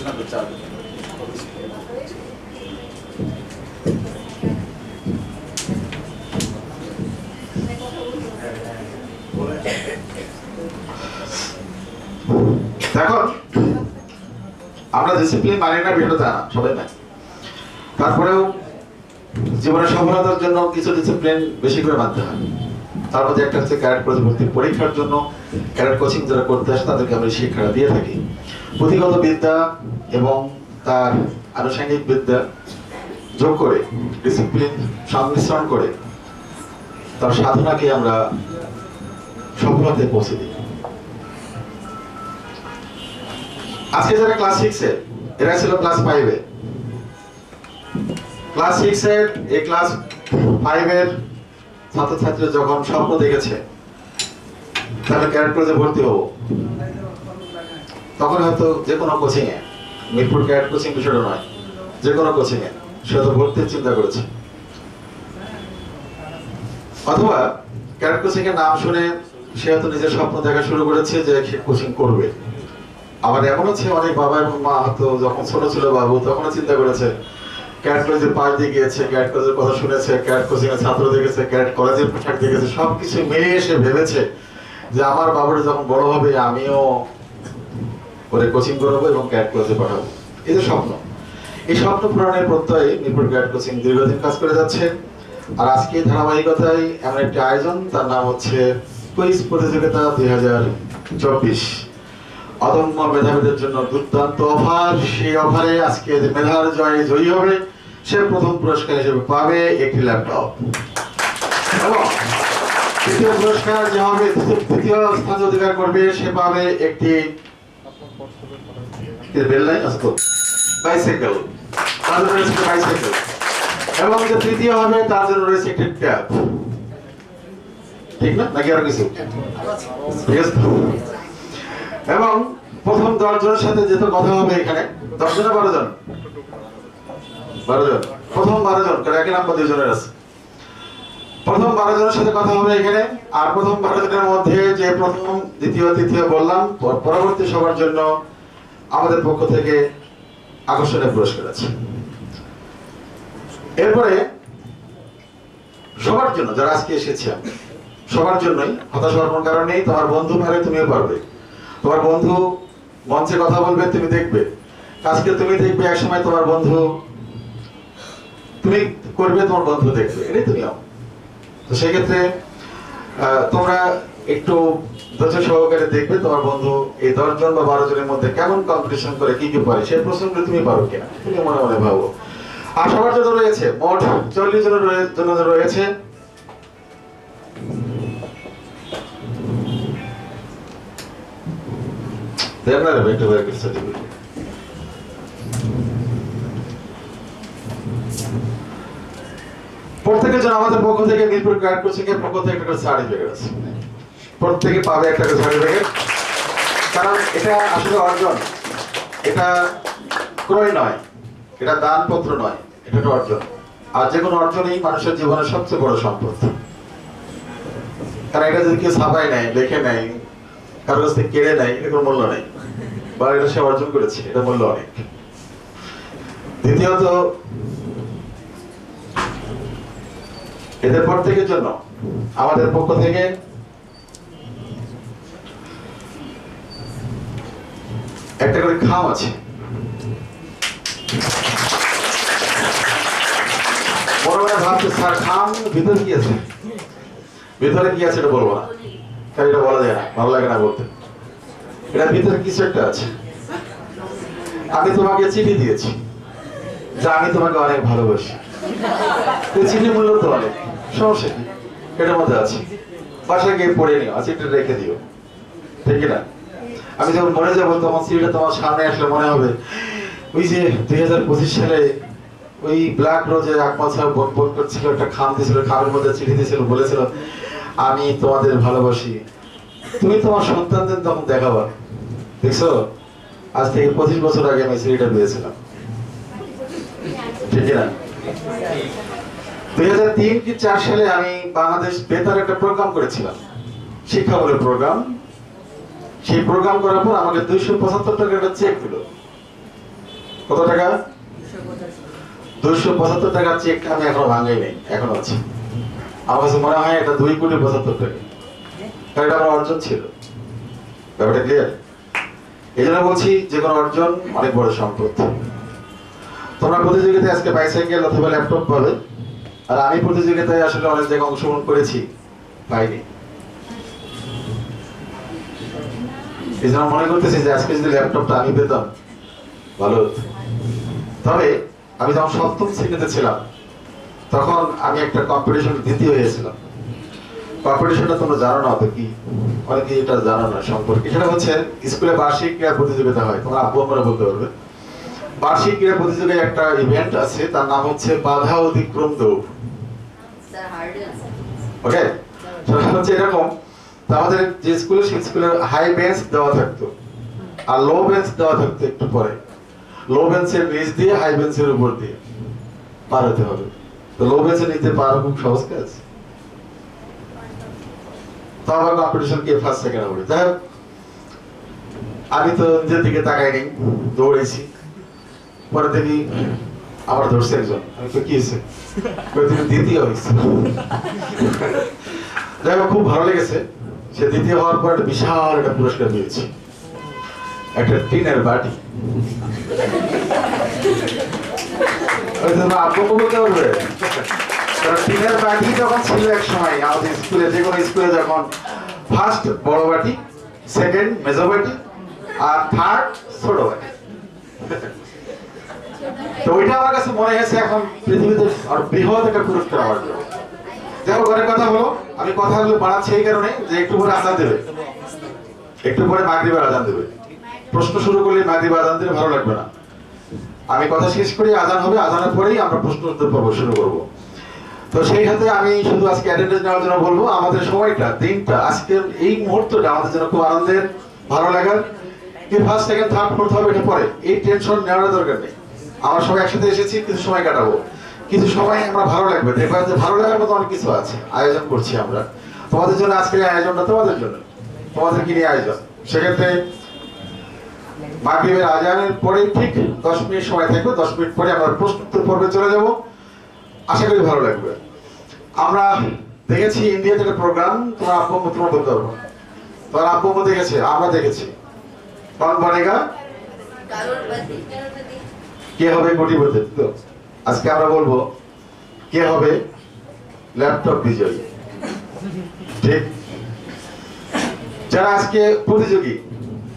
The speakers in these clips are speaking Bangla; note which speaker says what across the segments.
Speaker 1: দেখো আমরা ডিসিপ্লিন মানি না বেরোতে না সবাই নাই, তারপরেও জীবনের সফলতার জন্য কিছু ডিসিপ্লিন বেশি করে মানতে হয়। তার মধ্যে একটা হচ্ছে ক্যাডেট কোর্স ভর্তি পরীক্ষার জন্য ক্যাডেট কোচিং যারা করতে আসে তাদেরকে আমরা শিক্ষাটা দিয়ে থাকি। পুঁথিগত বিদ্যা এবং তার আনুষঙ্গিক বিদ্যা যোগ করে ডিসিপ্লিন সংমিশ্রণ করে তার সাধনাকে আমরা সফলতায় পৌঁছে দিই। আজকে যারা ক্লাস 6 এ, এরা ছিল ক্লাস 5 এ। ক্লাস 6 এর এই ক্লাস 5 এর ছাত্রছাত্রী যখন স্বপ্ন দেখেছে তাহলে ক্যাডেট কোর্সে ভর্তি হবো, তখন হয়তো যে কোনো কোচিং এ, মিরপুর ক্যাডেট কোচিং বিষয়টা নয়, যে কোনো কোচিং এ সে হয়তো ভর্তির চিন্তা করেছে। অথবা ক্যাডেট কোচিং এর নাম শুনে সে হয়তো নিজের স্বপ্ন দেখা শুরু করেছে যে কোচিং করবে। আবার এমন হচ্ছে অনেক বাবা এবং মা হয়তো যখন ছোট ছিল বাবু তখনও চিন্তা করেছে, ক্যাডেট কলেজের পাশ দিয়ে গিয়েছে, ক্যাডেট কলেজের কথা শুনেছে, ক্যাডেট কোচিং এর ছাত্র দেখেছে, ক্যাডেট কলেজের পোশাক দেখেছে, সবকিছু মিলিয়ে এসে ভেবেছে যে আমার বাবুটা যখন বড় হবে আমিও ওরে কোচিং করাবো এবং ক্যাডেট কলেজে পাঠাবো। এই যে স্বপ্ন, এই স্বপ্ন পূরণের প্রত্যয়ে মিরপুর ক্যাডেট কোচিং দীর্ঘদিন কাজ করে যাচ্ছে। আর আজকে ধারাবাহিকতায় এমন একটি আয়োজন, তার নাম হচ্ছে কুইজ প্রতিযোগিতা 2024। অদম্য মেধাবীদের জন্য দুর্দান্ত অফার। সেই অফারে আজকে যে মেধার জয়ী হবে সে প্রথম পুরস্কার হিসেবে পাবে একটি ল্যাপটপ, এবং দ্বিতীয় পুরস্কার যে হবে, তৃতীয় স্থান অধিকার করবে সে পাবে একটি বাইসাইকেল, তার জন্য রয়েছে বাইসাইকেল, এবং যে তৃতীয় হবে তার জন্য রয়েছে একটি ট্যাব। ঠিক না, নাকি আরো কিছু? এবং প্রথম 10 জনের সাথে যেহেতু কথা হবে এখানে 10 জন 12 জন, 12 জন, প্রথম 12 জন, কারণ একই নাম্বার 2 জনের আছে। প্রথম 12 জনের সাথে কথা হবে এখানে। আর প্রথম 12 জনের মধ্যে যে প্রথম, দ্বিতীয়, তৃতীয় বললাম, পরবর্তী সবার জন্য আমাদের পক্ষ থেকে আকর্ষণীয় পুরস্কার আছে। এরপরে সবার জন্য যারা আজকে এসেছে সবার জন্যই হতাশ হওয়ার কোনো কারণ নেই। তোমার বন্ধু পারে, তুমিও পারবে। তোমার বন্ধু মঞ্চে কথা বলবে, তুমি দেখবে। আজকে তুমি দেখবে, এক সময় তোমার বন্ধু, তুমি করবে, তোমার বন্ধু দেখবে, এটাই তো নিয়ম। তো সেক্ষেত্রে তোমরা একটু ধৈর্য সহকারে দেখবে তোমার বন্ধু এই 10 জন বা 12 জনের মধ্যে কেমন কম্পিটিশন করে, কি কি পারে, সেই প্রশ্নগুলো তুমি পারো কিনা, তুমি মনে মনে ভাবো। আর সবার জন্য রয়েছে মোট 40 জনের জন্য রয়েছে প্রত্যেকের জন্য আমাদের পক্ষ থেকে, মিরপুর ক্যাডেট কোচিং এর পক্ষ থেকে একটা সার্টিফিকেট আছে। প্রত্যেকে পাবে একটা সার্টিফিকেট, কারণ এটা আসলে অর্জন, এটা ক্রয় নয়, এটা দানপত্র নয়, এটা একটা অর্জন। আর যে কোনো অর্জনই মানুষের জীবনের সবচেয়ে বড় সম্পদ। কারণ এটা যদি কেউ ছাপায় নেয়, লেখে নেয়, কারোর কাছ থেকে কেড়ে নেয়, এটা কোনো মূল্য নেই। বা এটা সে অর্জন করেছে, এটা মূল্য অনেক। দ্বিতীয়ত, এদের প্রত্যেকের জন্য আমাদের পক্ষ থেকে একটা করে খাম আছে। বড় বড় ভাবছে স্যার খাম ভিতরে কি আছে, ভিতরে কি আছে এটা বলবো না, তাই এটা বলা যায় না, ভালো লাগে না বলতে। এটা ভিতরে কিছু একটা আছে। আমি তোমাকে চিঠি দিয়েছি যে আমি তোমাকে অনেক ভালোবাসি, চিঠি মূল্য তো অনেক, সমস্যা কি, এটার মধ্যে আছে, বাসায় গিয়ে পড়ে নিও, চিঠিটা রেখে দিও, ঠিক না? আমি যখন মরে যাবো তখন চিঠিটা তোমার সামনে আসলে মনে হবে ওই যে 2025 সালে ওই ব্ল্যাক রোজে আকমাল সাহেব বন করছিল, একটা খাম দিয়েছিল, খামের মধ্যে চিঠি দিয়েছিল, বলেছিল আমি তোমাদের ভালোবাসি। তুমি তোমার সন্তানদের তখন দেখাবা, দেখছো আজ থেকে 25 বছর আগে আমি চিঠিটা পেয়েছিলাম, ঠিক না? 2003 কি 4 সালে আমি বাংলাদেশ বেতার একটা প্রোগ্রাম করেছিলাম, শিক্ষামূলক প্রোগ্রাম। সেই প্রোগ্রাম করার পর আমাকে 275 টাকা একটা চেক দিল। কত টাকা? 275 টাকার চেক আমি এখনো ভাঙাই নাই, এখনো আছে আমার কাছে মনে হয় এটা 2,75,00,000 টাকা, কারণ এটা আমার অর্জন ছিল। ব্যাপারটা ক্লিয়ার? এই জন্য বলছি যে কোনো অর্জন অনেক বড় সম্পদ। তোমরা প্রতিযোগিতায় আজকে বাইসাইকেল অথবা ল্যাপটপ পাবে, আর আমি প্রতিযোগিতায় আসলে অনেক জায়গায় অংশগ্রহণ করেছি, পাইনি। এই জন্য মনে করতেছি যে আজকে যদি ল্যাপটপটা আমি পেতাম ভালো হতো। তবে আমি যখন 7ম শ্রেণীতে ছিলাম তখন আমি একটা কম্পিটিশন দ্বিতীয় হয়েছিলাম। কম্পিটিশনটা তোমরা জানো না তো কি, অনেকে এটা জানো না সম্পর্কে। সেটা হচ্ছে স্কুলে বার্ষিক ক্রীড়া প্রতিযোগিতা হয়, তোমরা আব্বু আম্মারা বলতে পারবে। বার্ষিক ক্রীড়া প্রতিযোগিতায় একটা ইভেন্ট আছে, তার নাম হচ্ছে বাধা অতিক্রম দৌড়। ওকে, সেটা হচ্ছে এরকম, আমাদের যে স্কুলে, সেই স্কুলে হাই বেঞ্চ দেওয়া থাকতো আর লো বেঞ্চ দেওয়া থাকতো একটু পরে। লো বেঞ্চের নিচ দিয়ে হাই বেঞ্চের উপর দিয়ে পার হতে হবে। তো লো বেঞ্চের নিচে পার খুব সহজ কাজ। তো আমার কম্পিটিশন কে ফার্স্ট সেকেন্ড হবে, যাই হোক আমি তো নিজের দিকে তাকাইনি, দৌড়েছি। পরে দেখি আমার ধরছে একজন, আমি তো কি হয়েছে, তুমি দ্বিতীয় হয়েছে। যাই হোক খুব ভালো লেগেছে। সে দ্বিতীয় হওয়ার পর একটা বিশাল একটা পুরস্কার পেয়েছি, একটা টিনের বাটি। টিনের বাটি যখন ছিল এক সময় আমাদের স্কুলে, যে কোনো স্কুলে যখন ফার্স্ট বড় বাটি, সেকেন্ড মেজো বাটি, আর থার্ড ছোট বাটি। তো ওইটা আমার কাছে মনে হয়েছে এখন পৃথিবীতে আর বৃহৎ একটা পুরস্কার আমার জন্য। দেখো ঘরের কথা হলো, আমি কথাগুলো বাড়াচ্ছি এই কারণে যে একটু পরে আজান দেবে, একটু পরে মাগরিবের আজান দেবে। প্রশ্ন শুরু করলে মাগরিবের আজান দিলে ভালো লাগবে না। আমি কথা শেষ করি, আজান হবে, আজানের পরেই আমরা প্রশ্ন উত্তর পর্ব শুরু করব। তো সেই সাথে আমি শুধু আজকে অ্যাটেন্ডেন্স নেওয়ার জন্য বলবো, আমাদের সময়টা, দিনটা, আজকের এই মুহূর্তটা আমাদের জন্য খুব আনন্দের, ভালো লাগার। কি ফার্স্ট সেকেন্ড থার্ড ফোর্থ হবে এটা পরে, এই টেনশন নেওয়ার দরকার নেই। আমরা সবাই একসাথে এসেছি, কিছু সময় কাটাবো, কিছু সময় আমরা ভালো লাগবে। দেখবেন যে ভালো লাগার মতো অনেক কিছু আছে, আয়োজন করছি আমরা তোমাদের জন্য। আজকের আয়োজনটা তোমাদের জন্য, তোমাদেরকে নিয়ে আয়োজন। সেক্ষেত্রে মাগরিবের আজানের পরে ঠিক 10 মিনিট সময় থাকবে, 10 মিনিট পরে আমরা প্রশ্ন উত্তর পর্বে চলে যাব। আশা করি ভালো লাগবে। আমরা দেখেছি ইন্ডিয়াতে একটা প্রোগ্রাম, তোমার আব্বু আম্মু তোমরা বলতে পারবো, তোমার আব্বু আম্মু দেখেছে, আমরা দেখেছি। কौन बनेगा কে হবে কোটিপতি। তো আজকে আমরা বলবো কে হবে ল্যাপটপ বিজয়ী। ঠিক, যারা আজকে প্রতিযোগী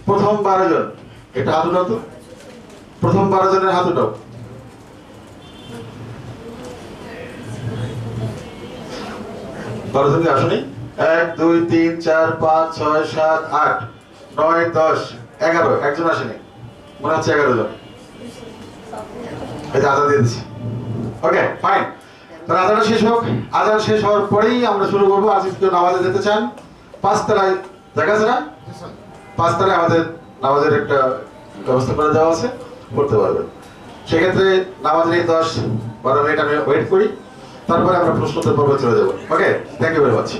Speaker 1: প্রথম 12 জন, এটা হাত উঠাও তো, প্রথম 12 জনের হাত উঠাও। জন আসেনি? 1 2 3 4 5 6 7 8 9 10 11, একজন আসেনি, মনে হচ্ছে 11 জন। এটা আজান দিয়ে দিচ্ছি। ওকে ফাইন, তাহলে আজানটা শেষ হোক। আজান শেষ হওয়ার পরেই আমরা শুরু করবো। আজ কেউ নামাজে যেতে চান, 5 তলায় জায়গা আছে না? 5 তলায় আমাদের নামাজের একটা ব্যবস্থা করে দেওয়া আছে, করতে পারবেন। সেক্ষেত্রে নামাজের এই 10-12 মিনিট আমি ওয়েট করি, তারপরে আমরা প্রশ্নোত্তর পর্বে চলে যাবো। Okay, thank you very much.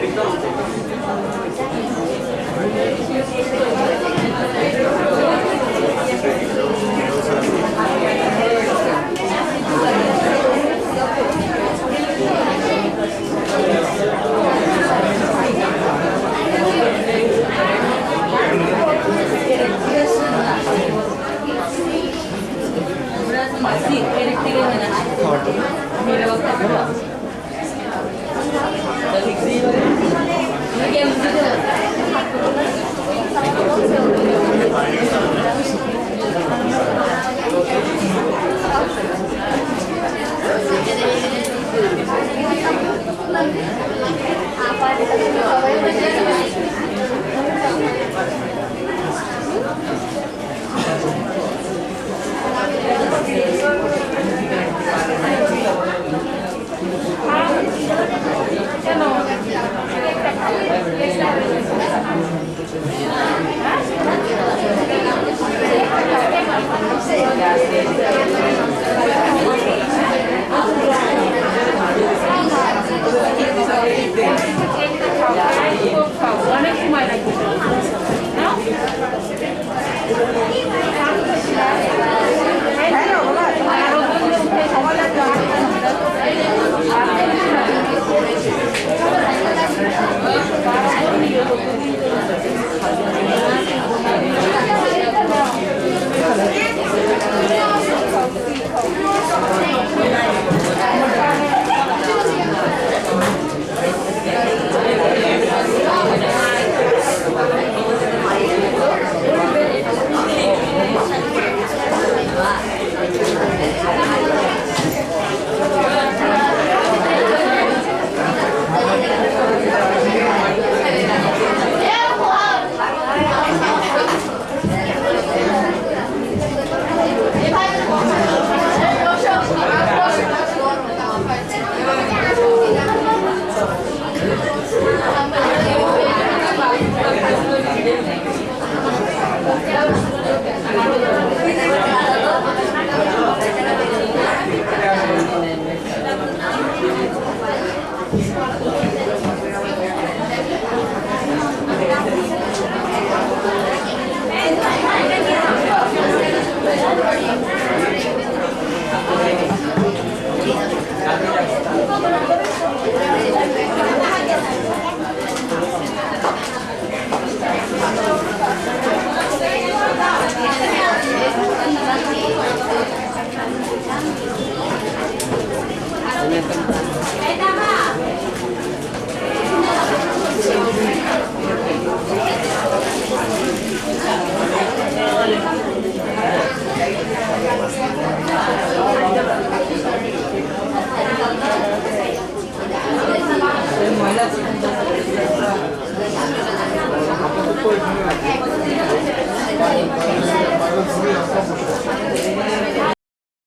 Speaker 2: Victor